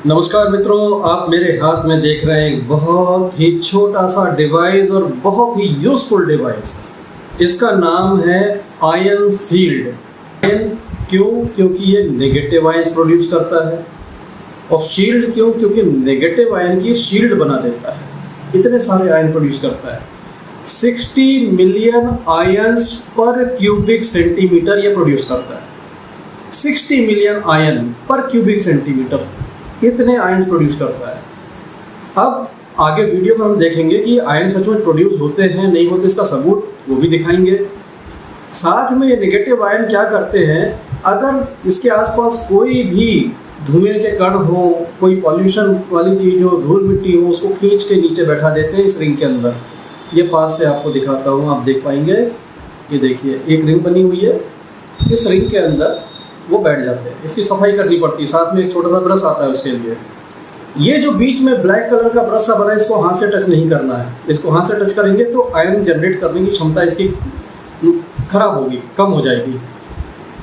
नमस्कार मित्रों, आप मेरे हाथ में देख रहे हैं एक बहुत ही छोटा सा डिवाइस और बहुत ही यूजफुल डिवाइस। इसका नाम है आयन शील्ड। आयन क्यों? क्योंकि ये नेगेटिव आयंस प्रोड्यूस करता है। और शील्ड क्यों? क्योंकि नेगेटिव आयन की शील्ड बना देता है। इतने सारे आयन प्रोड्यूस करता है। 60 मिलियन आयंस पर क्यूबिक सेंटीमीटर ये प्रोड्यूस करता है। 60 मिलियन आयन पर क्यूबिक सेंटीमीटर, इतने आयंस प्रोड्यूस करता है। अब आगे वीडियो में हम देखेंगे कि आयन सच में प्रोड्यूस होते हैं नहीं होते, इसका सबूत वो भी दिखाएंगे। साथ में ये नेगेटिव आयन क्या करते हैं, अगर इसके आसपास कोई भी धुएं के कण हो, कोई पॉल्यूशन वाली चीज़ हो, धूल मिट्टी हो, उसको खींच के नीचे बैठा देते हैं इस रिंग के अंदर। ये पास से आपको दिखाता हूँ, आप देख पाएंगे। ये देखिए एक रिंग बनी हुई है, इस रिंग के अंदर वो बैठ जाते हैं। इसकी सफाई करनी पड़ती है, साथ में एक छोटा सा ब्रश आता है उसके लिए। ये जो बीच में ब्लैक कलर का ब्रश सा बना है, इसको हाथ से टच नहीं करना है। इसको हाथ से टच करेंगे तो आयन जनरेट करने की क्षमता इसकी खराब होगी, कम हो जाएगी।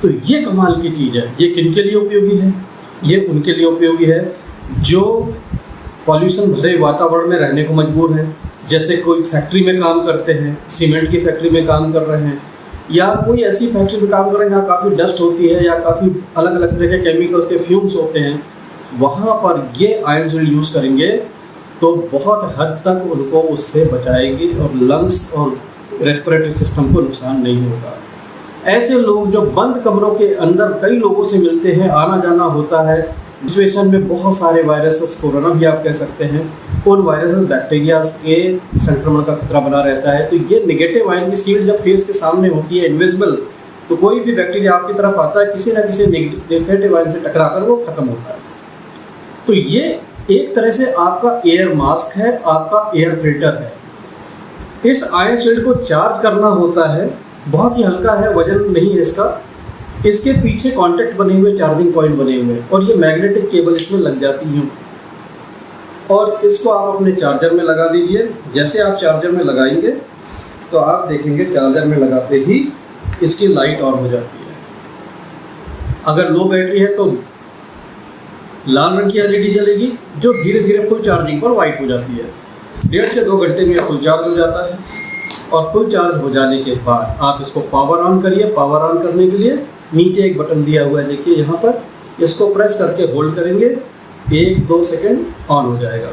तो ये कमाल की चीज़ है। ये किन के लिए उपयोगी है? ये उनके लिए उपयोगी है जो पॉल्यूशन भरे वातावरण में रहने को मजबूर है। जैसे कोई फैक्ट्री में काम करते हैं, सीमेंट की फैक्ट्री में काम कर रहे हैं, या कोई ऐसी फैक्ट्री में काम कर रहे हैं जहाँ काफ़ी डस्ट होती है या काफ़ी अलग अलग तरह के केमिकल्स के फ्यूम्स होते हैं। वहाँ पर ये आयन शील्ड यूज़ करेंगे तो बहुत हद तक उनको उससे बचाएगी और लंग्स और रेस्पिरेटरी सिस्टम को नुकसान नहीं होगा। ऐसे लोग जो बंद कमरों के अंदर कई लोगों से मिलते हैं, आना जाना होता है, सिचुएशन में बहुत सारे वायरसेस, कोरोना भी आप कह सकते हैं, उन वायरसेस बैक्टीरियाज के संक्रमण का खतरा बना रहता है। तो ये नेगेटिव आयन की शील्ड जब फेस के सामने होती है, इनविजिबल, तो कोई भी बैक्टीरिया आपकी तरफ आता है, किसी ना किसी नेगेटिव आयन से टकराकर वो खत्म होता है। तो ये एक तरह से आपका एयर मास्क है, आपका एयर फिल्टर है। इस आयन शील्ड को चार्ज करना होता है, बहुत ही हल्का है, वजन नहीं है इसका। इसके पीछे कॉन्टैक्ट बने हुए, चार्जिंग पॉइंट बने हुए, और ये मैग्नेटिक केबल इसमें लग जाती हैं। और इसको आप अपने चार्जर में लगा दीजिए। जैसे आप चार्जर में लगाएंगे तो आप देखेंगे चार्जर में लगाते ही इसकी लाइट ऑन हो जाती है। अगर लो बैटरी है तो लाल रंग की एलईडी जलेगी, जो धीरे धीरे फुल चार्जिंग पर वाइट हो जाती है। 1.5 से 2 घंटे में फुल चार्ज हो जाता है। और फुल चार्ज हो जाने के बाद आप इसको पावर ऑन करिए। पावर ऑन करने के लिए नीचे एक बटन दिया हुआ है, देखिए यहाँ पर, इसको प्रेस करके होल्ड करेंगे, 1-2 सेकंड ऑन हो जाएगा।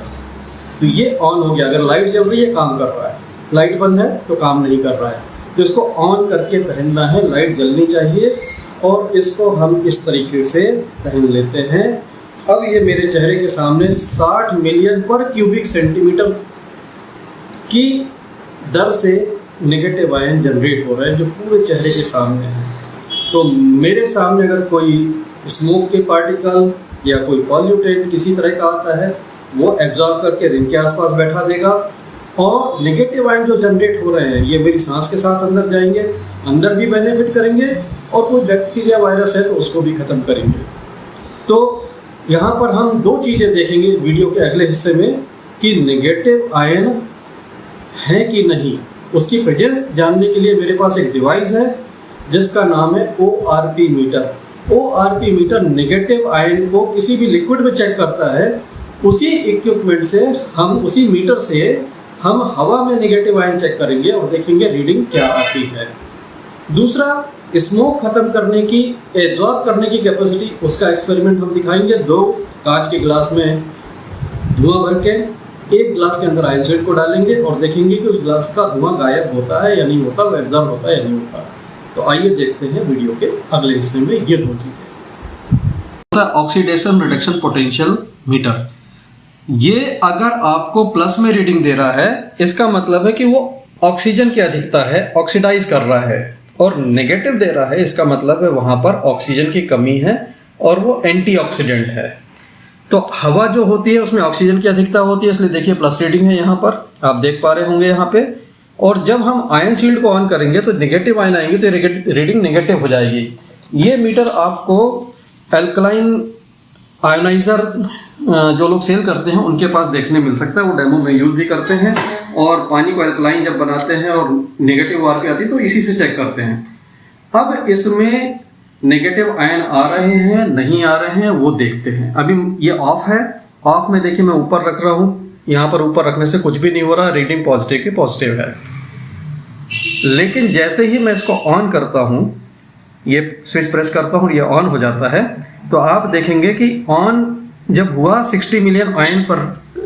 तो ये ऑन हो गया। अगर लाइट जल रही है काम कर रहा है, लाइट बंद है तो काम नहीं कर रहा है। तो इसको ऑन करके पहनना है, लाइट जलनी चाहिए, और इसको हम इस तरीके से पहन लेते हैं। अब ये मेरे चेहरे के सामने 60 मिलियन पर क्यूबिक सेंटीमीटर की दर से नेगेटिव आयन जनरेट हो रहे हैं, जो पूरे चेहरे के सामने है। तो मेरे सामने अगर कोई स्मोक के पार्टिकल या कोई पॉल्यूटेंट किसी तरह का आता है, वो एब्जॉर्ब करके रिंग के आसपास बैठा देगा। और नेगेटिव आयन जो जनरेट हो रहे हैं ये मेरी सांस के साथ अंदर जाएंगे, अंदर भी बेनिफिट करेंगे, और कोई बैक्टीरिया वायरस है तो उसको भी ख़त्म करेंगे। तो यहाँ पर हम 2 चीज़ें देखेंगे वीडियो के अगले हिस्से में, कि नेगेटिव आयन है कि नहीं। उसकी प्रेजेंस जानने के लिए मेरे पास एक डिवाइस है जिसका नाम है ORP metre. ORP metre negative ion को किसी भी लिक्विड में चेक करता है। उसी इक्विपमेंट से हम, उसी मीटर से हम हवा में नेगेटिव आयन चेक करेंगे और देखेंगे रीडिंग क्या आती है। दूसरा, स्मोक खत्म करने की, एब्जॉर्ब करने की कैपेसिटी, उसका एक्सपेरिमेंट हम दिखाएंगे। 2 कांच के ग्लास में धुआं भर के एक ग्लास के अंदर आयन शील्ड को डालेंगे और देखेंगे कि उस ग्लास का धुआं गायब होता है या नहीं होता, वो एब्जॉर्ब होता है या नहीं होता। तो आइए देखते हैं वीडियो के अगले हिस्से में ये 2 चीज़ें। ऑक्सीडेशन रिडक्शन पोटेंशियल मीटर, ये अगर आपको प्लस में रीडिंग दे रहा है, इसका मतलब है कि वो ऑक्सीजन की अधिकता है, ऑक्सीडाइज कर रहा है। और नेगेटिव दे रहा है, इसका मतलब है वहाँ पर ऑक्सीजन की कमी है और वो एंटीऑक्सीडेंट है। तो हवा जो होती है उसमें ऑक्सीजन की अधिकता होती है, इसलिए देखिए प्लस रीडिंग है, यहाँ पर आप देख पा रहे होंगे यहाँ पे। और जब हम आयन शील्ड को ऑन करेंगे तो नेगेटिव आयन आएंगे, तो रीडिंग नेगेटिव हो जाएगी। ये मीटर आपको एल्कलाइन आयोनाइजर जो लोग सेल करते हैं उनके पास देखने मिल सकता है, वो डेमो में यूज भी करते हैं। और पानी को एल्कलाइन जब बनाते हैं और नेगेटिव ORP आती है तो इसी से चेक करते हैं। अब इसमें नेगेटिव आयन आ रहे हैं नहीं आ रहे हैं वो देखते हैं। अभी ये ऑफ है, ऑफ में देखिए मैं ऊपर रख रहा हूँ, यहाँ पर ऊपर रखने से कुछ भी नहीं हो रहा, रीडिंग पॉजिटिव की पॉजिटिव है। लेकिन जैसे ही मैं इसको ऑन करता हूँ, ये स्विच प्रेस करता हूँ, ये ऑन हो जाता है, तो आप देखेंगे कि ऑन जब हुआ 60 मिलियन आयन पर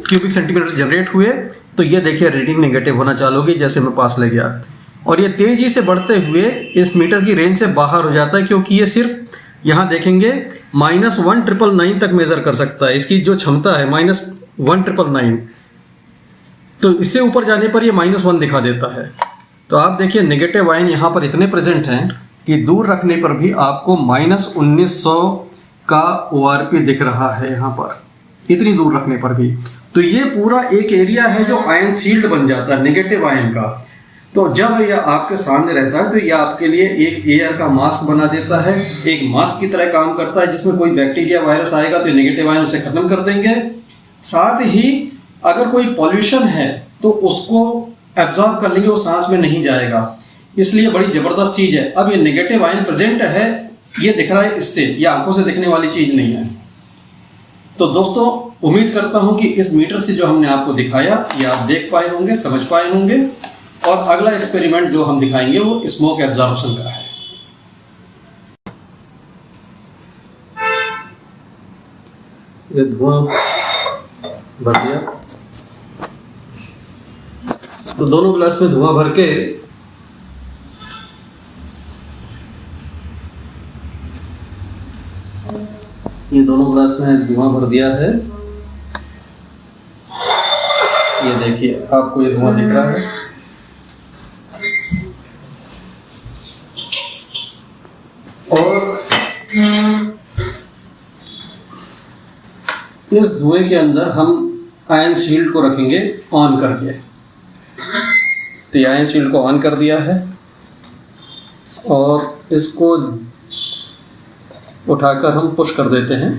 क्यूबिक सेंटीमीटर जनरेट हुए, तो ये देखिए रीडिंग नेगेटिव होना चालू होगी जैसे मैं पास ले गया, और ये तेज़ी से बढ़ते हुए इस मीटर की रेंज से बाहर हो जाता है, क्योंकि ये सिर्फ यहाँ देखेंगे -1999 तक मेज़र कर सकता है। इसकी जो क्षमता है -1999, तो इससे ऊपर जाने पर ये -1 दिखा देता है। तो आप देखिए नेगेटिव आयन यहाँ पर इतने प्रेजेंट हैं कि दूर रखने पर भी आपको -1900 का ORP दिख रहा है यहाँ पर, इतनी दूर रखने पर भी। तो ये पूरा एक एरिया है जो आयन शील्ड बन जाता है नेगेटिव आयन का। तो जब यह आपके सामने रहता है तो यह आपके लिए एक एयर का मास्क बना देता है, एक मास्क की तरह काम करता है, जिसमें कोई बैक्टीरिया वायरस आएगा तो नेगेटिव आयन उसे खत्म कर देंगे। साथ ही अगर कोई पॉल्यूशन है तो उसको एब्जॉर्ब कर लेंगे, वो सांस में नहीं जाएगा, इसलिए बड़ी ज़बरदस्त चीज़ है। अब ये नेगेटिव आयन प्रेजेंट है, ये दिख रहा है इससे, ये आंखों से दिखने वाली चीज़ नहीं है। तो दोस्तों उम्मीद करता हूँ कि इस मीटर से जो हमने आपको दिखाया ये आप देख पाए होंगे, समझ पाए होंगे। और अगला एक्सपेरिमेंट जो हम दिखाएंगे वो स्मोक एब्जॉर्प्शन का है। ये धुआं भर दिया, तो दोनों ग्लास में धुआं भर के ये दोनों ग्लास में धुआं भर दिया है। ये देखिए आपको ये धुआं दिख रहा है, और इस धुएं के अंदर हम आयन शील्ड को रखेंगे ऑन करके। तो ये आयन शील्ड को ऑन कर दिया है और इसको उठाकर हम पुश कर देते हैं।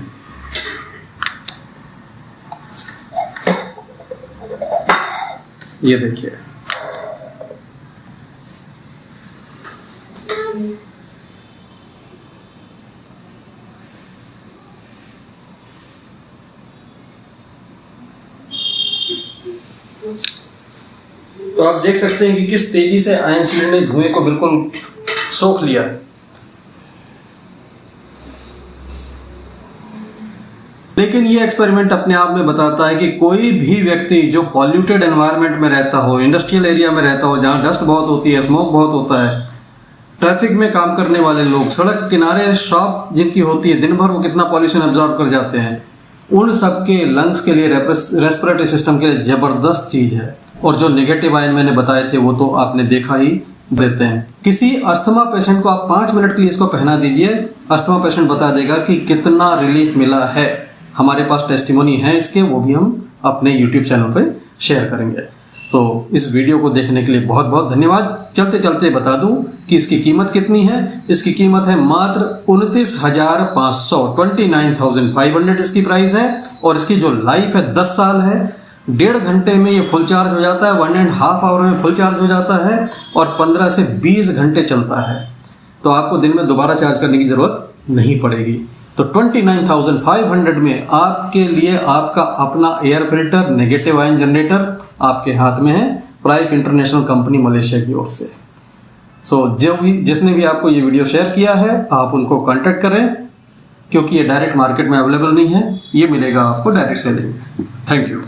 ये देखिए तो आप देख सकते हैं कि किस तेजी से आयन शील्ड ने धुएं को बिल्कुल सोख लिया। लेकिन ये एक्सपेरिमेंट अपने आप में बताता है कि कोई भी व्यक्ति जो पॉल्यूटेड एनवायरनमेंट में रहता हो, इंडस्ट्रियल एरिया में रहता हो, जहाँ डस्ट बहुत होती है, स्मोक बहुत होता है, ट्रैफिक में काम करने वाले लोग, सड़क किनारे शॉप जिनकी होती है, दिन भर वो कितना पॉल्यूशन एब्जॉर्ब कर जाते हैं, उन सब के लंग्स के लिए, रेस्पिरेटरी सिस्टम के लिए ज़बरदस्त चीज़ है। और जो नेगेटिव आयन मैंने बताए थे वो तो आपने देखा ही देते हैं। किसी अस्थमा पेशेंट को आप 5 मिनट के लिए इसको पहना दीजिए, अस्थमा पेशेंट बता देगा कि कितना रिलीफ मिला है। हमारे पास टेस्टिमोनी है इसके, वो भी हम अपने YouTube चैनल पे शेयर करेंगे। तो इस वीडियो को देखने के लिए बहुत बहुत धन्यवाद। चलते चलते बता दूं कि इसकी कीमत कितनी है। इसकी कीमत है मात्र 29,500, 29,500 इसकी प्राइस है। और इसकी जो लाइफ है 10 साल है। 1.5 घंटे में ये फुल चार्ज हो जाता है, 1.5 आवर में फुल चार्ज हो जाता है और 15 से 20 घंटे चलता है। तो आपको दिन में दोबारा चार्ज करने की ज़रूरत नहीं पड़ेगी। तो 29,500 में आपके लिए आपका अपना air filter negative ion generator आपके हाथ में है, प्राइफ इंटरनेशनल कंपनी मलेशिया की ओर से। जिसने भी आपको ये वीडियो शेयर किया है आप उनको कांटेक्ट करें, क्योंकि ये डायरेक्ट मार्केट में अवेलेबल नहीं है, ये मिलेगा आपको डायरेक्ट सेलिंग में। Thank you.